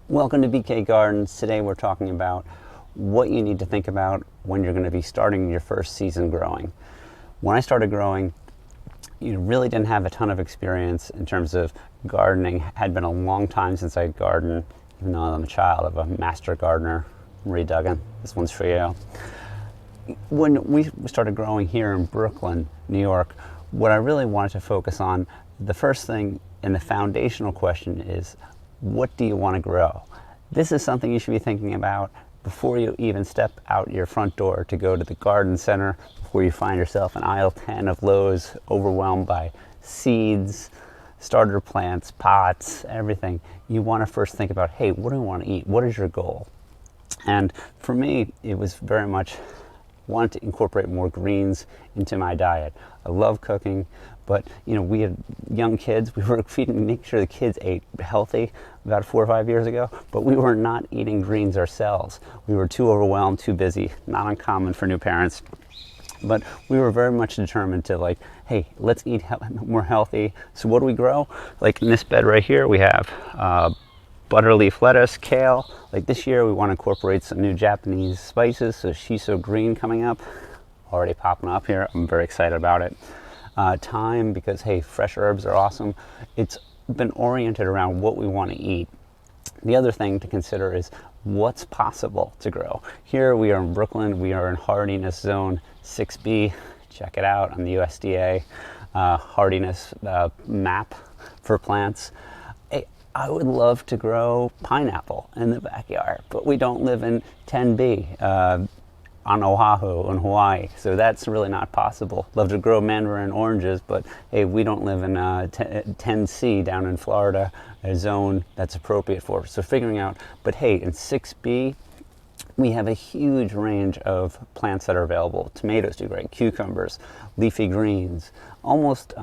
Welcome to BK Gardens. Today we're talking about what you need to think about when you're going to be starting your first season growing. When I started growing, you really didn't have a ton of experience in terms of gardening. It had been a long time since I gardened, even though I'm a child of a master gardener, Marie Duggan. This one's for you. When we started growing here in Brooklyn, New York, what I really wanted to focus on, the first thing and the foundational question is, what do you want to grow? This is something you should be thinking about before you even step out your front door to go to the garden center, before you find yourself in aisle 10 of Lowe's, overwhelmed by seeds, starter plants, pots, everything. You want to first think about, hey, what do I want to eat? What is your goal? And for me, it was very much want to incorporate more greens into my diet. I love cooking, but we had young kids. We were making sure the kids ate healthy about 4 or 5 years ago, but we were not eating greens ourselves. We were too overwhelmed, too busy. Not uncommon for new parents. But we were very much determined to hey, let's eat more healthy. So what do we grow? Like in this bed right here, we have butterleaf lettuce, kale. Like this year we want to incorporate some new Japanese spices, so shiso green coming up, already popping up here. I'm very excited about it. Thyme, because hey, fresh herbs are awesome. It's been oriented around what we want to eat. The other thing to consider is what's possible to grow. Here we are in Brooklyn, we are in hardiness zone 6B. Check it out on the USDA hardiness map for plants. I would love to grow pineapple in the backyard, but we don't live in 10B on Oahu in Hawaii, so that's really not possible. Love to grow mandarin oranges, but hey, we don't live in 10C down in Florida, a zone that's appropriate for us. So figuring out, but hey, in 6B, we have a huge range of plants that are available. Tomatoes do great, cucumbers, leafy greens. Almost,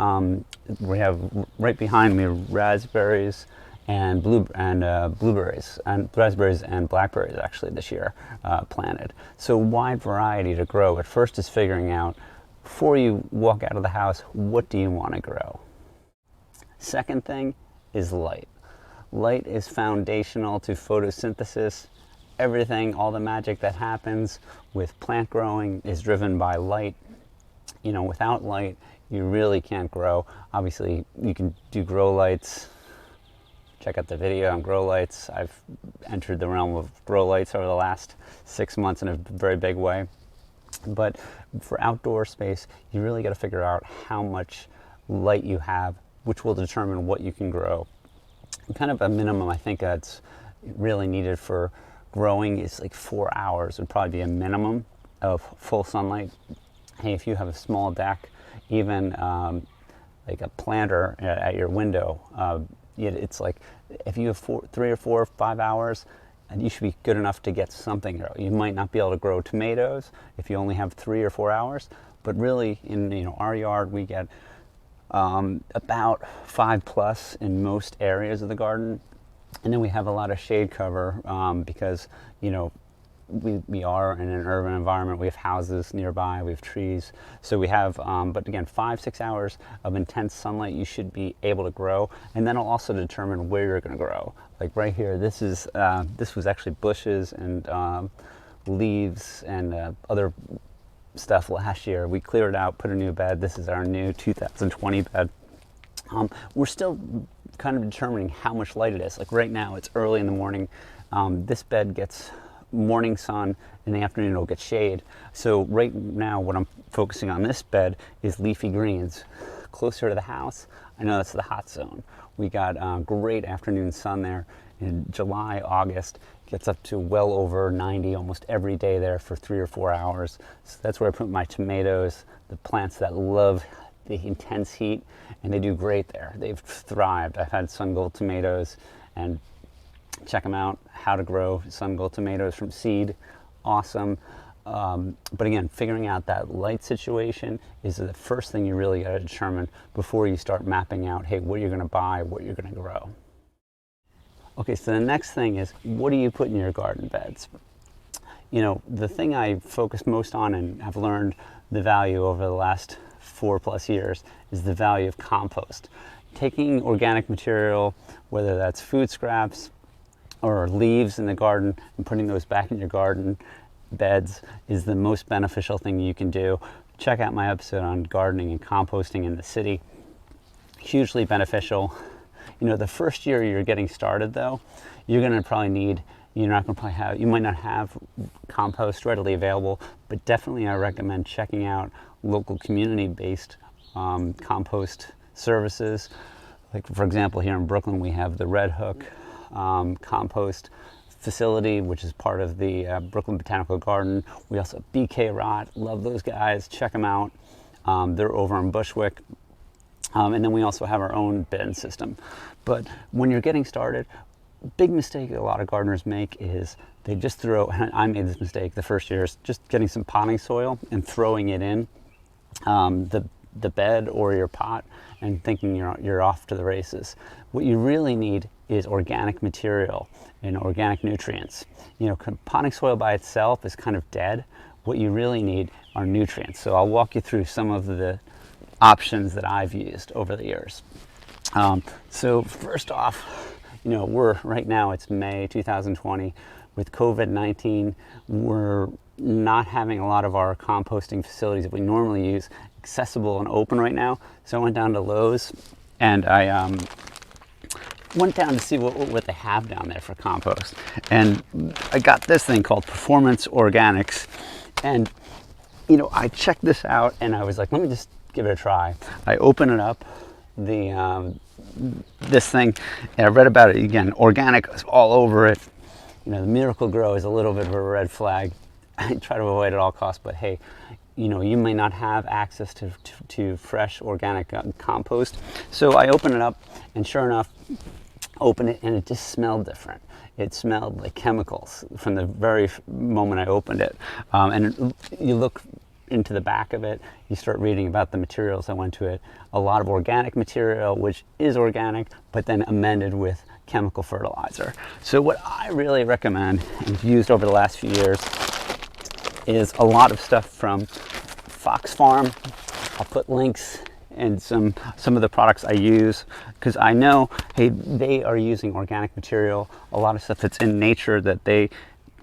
we have right behind me raspberries and blueberries, and raspberries and blackberries actually this year planted. So wide variety to grow. At first is figuring out, before you walk out of the house, what do you want to grow? Second thing is light. Light is foundational to photosynthesis. Everything, all the magic that happens with plant growing is driven by light. Without light, you really can't grow. Obviously, you can do grow lights. Check out the video on grow lights. I've entered the realm of grow lights over the last 6 months in a very big way. But for outdoor space, you really got to figure out how much light you have, which will determine what you can grow. And kind of a minimum, I think that's really needed for growing is like 4 hours would probably be a minimum of full sunlight. Hey, if you have a small deck, even like a planter at your window, it's like if you have 3 or 4 or 5 hours, and you should be good enough to get something. You might not be able to grow tomatoes if you only have 3 or 4 hours, but really in our yard we get about 5+ in most areas of the garden, and then we have a lot of shade cover because we are in an urban environment. We have houses nearby, we have trees, so we have but again, 5-6 hours of intense sunlight you should be able to grow, and then it'll also determine where you're going to grow. Like right here, this was actually bushes and leaves and other stuff last year. We cleared it out, put a new bed. This is our new 2020 bed. We're still kind of determining how much light it is. Like right now, it's early in the morning. This bed gets morning sun, in the afternoon it'll get shade. So right now what I'm focusing on this bed is leafy greens. Closer to the house, I know that's the hot zone. We got great afternoon sun there in July, August. Gets up to well over 90 almost every day there for 3 or 4 hours. So that's where I put my tomatoes, the plants that love the intense heat, and they do great there. They've thrived. I've had sun gold tomatoes, and check them out, how to grow sun gold tomatoes from seed. Awesome. But again, figuring out that light situation is the first thing you really got to determine before you start mapping out, hey, what you're going to buy, what you're going to grow. Okay, so the next thing is, what do you put in your garden beds? The thing I focus most on and have learned the value over the last 4+ years is the value of compost. Taking organic material, whether that's food scraps or leaves in the garden and putting those back in your garden beds is the most beneficial thing you can do. Check out my episode on gardening and composting in the city. Hugely beneficial. You know, the first year you're getting started though, you're going to probably need, you might not have compost readily available, but definitely I recommend checking out local community-based compost services. Like for example, here in Brooklyn, we have the Red Hook compost facility, which is part of the Brooklyn Botanical Garden. We also have BK Rot, love those guys, check them out. They're over in Bushwick. And then we also have our own bin system. But when you're getting started, big mistake a lot of gardeners make is they just throw, and I made this mistake the first year, is just getting some potting soil and throwing it in the bed or your pot and thinking you're off to the races. What you really need is organic material and organic nutrients. You know, potting soil by itself is kind of dead. What you really need are nutrients. So I'll walk you through some of the options that I've used over the years. So first off, you know, right now it's May 2020. With COVID-19, we're not having a lot of our composting facilities that we normally use accessible and open right now. So I went down to Lowe's and I went down to see what they have down there for compost. And I got this thing called Performance Organics. And, you know, I checked this out and I was like, let me just give it a try. I open it up, this thing, and I read about it again. Organic is all over it. You know, the Miracle Grow is a little bit of a red flag. I try to avoid at all costs, but hey, you know, you may not have access to fresh organic compost. So I open it up, and sure enough, open it, and it just smelled different. It smelled like chemicals from the very moment I opened it. You look into the back of it, you start reading about the materials that went to it. A lot of organic material, which is organic, but then amended with chemical fertilizer. So what I really recommend and have used over the last few years is a lot of stuff from Fox Farm. I'll put links and some of the products I use, because I know, hey, they are using organic material, a lot of stuff that's in nature that they,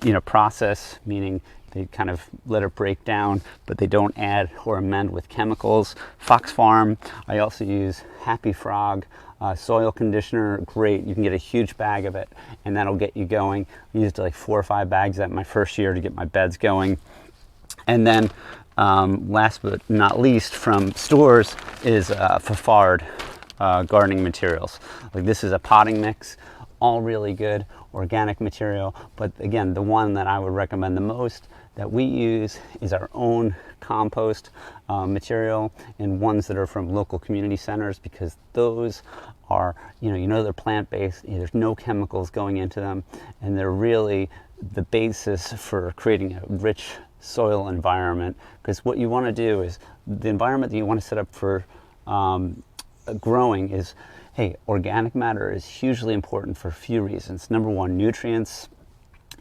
you know, process, meaning they kind of let it break down, but they don't add or amend with chemicals. Fox Farm, I also use Happy Frog soil conditioner, great. You can get a huge bag of it and that'll get you going. I used like 4 or 5 bags that my first year to get my beds going. And then last but not least, from stores is Fafard gardening materials. Like this is a potting mix, all really good organic material, but again, the one that I would recommend the most that we use is our own compost material, and ones that are from local community centers, because those are, you know they're plant-based, there's no chemicals going into them, and they're really the basis for creating a rich soil environment. Because what you want to do is, the environment that you want to set up for growing is, hey, organic matter is hugely important for a few reasons. Number one, nutrients.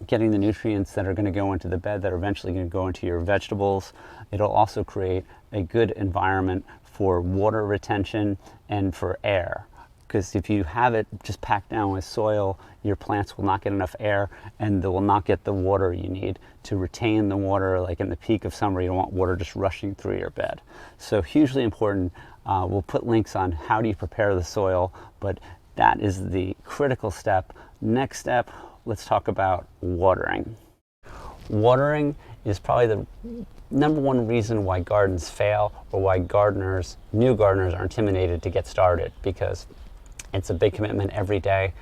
Getting the nutrients that are going to go into the bed that are eventually going to go into your vegetables. It'll also create a good environment for water retention and for air. Because if you have it just packed down with soil, your plants will not get enough air and they will not get the water you need to retain the water. Like in the peak of summer, you don't want water just rushing through your bed. So hugely important. We'll put links on how do you prepare the soil, but that is the critical step. Next step, let's talk about watering. Watering is probably the number one reason why gardens fail, or why new gardeners are intimidated to get started, because it's a big commitment every day.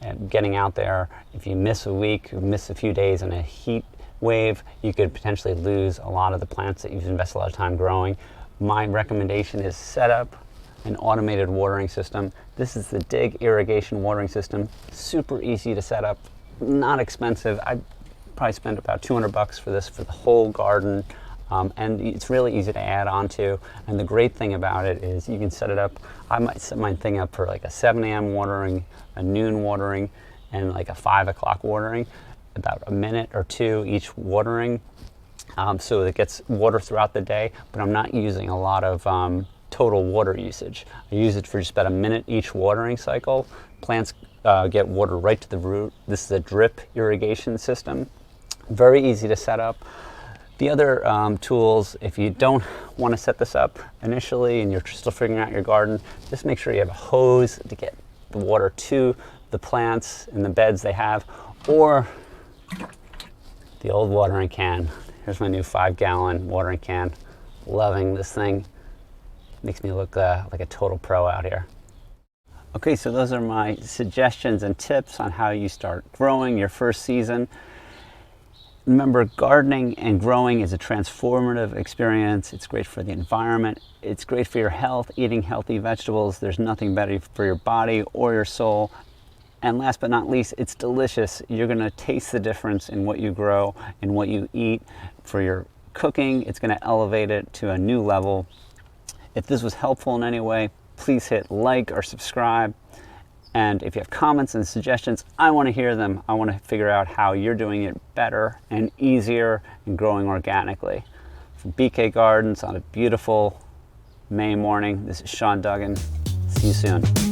And getting out there, if you miss a week, miss a few days in a heat wave, you could potentially lose a lot of the plants that you've invested a lot of time growing. My recommendation is set up an automated watering system. This is the Dig irrigation watering system. Super easy to set up, not expensive. I probably spent about $200 for this for the whole garden. And it's really easy to add on to. And the great thing about it is you can set it up. I might set my thing up for like a 7 a.m. watering, a noon watering, and like a 5 o'clock watering, about a minute or two each watering. So it gets water throughout the day, but I'm not using a lot of total water usage. I use it for just about a minute each watering cycle. Plants get water right to the root. This is a drip irrigation system. Very easy to set up. The other tools, if you don't want to set this up initially and you're still figuring out your garden, just make sure you have a hose to get the water to the plants in the beds they have, or the old watering can. Here's my new 5-gallon watering can. Loving this thing. Makes me look like a total pro out here. Okay, so those are my suggestions and tips on how you start growing your first season. Remember, gardening and growing is a transformative experience. It's great for the environment. It's great for your health. Eating healthy vegetables, there's nothing better for your body or your soul. And last but not least, it's delicious. You're gonna taste the difference in what you grow and what you eat. For your cooking, it's gonna elevate it to a new level. If this was helpful in any way, please hit like or subscribe. And if you have comments and suggestions, I want to hear them. I want to figure out how you're doing it better and easier and growing organically. From BK Gardens on a beautiful May morning, this is Sean Duggan. See you soon.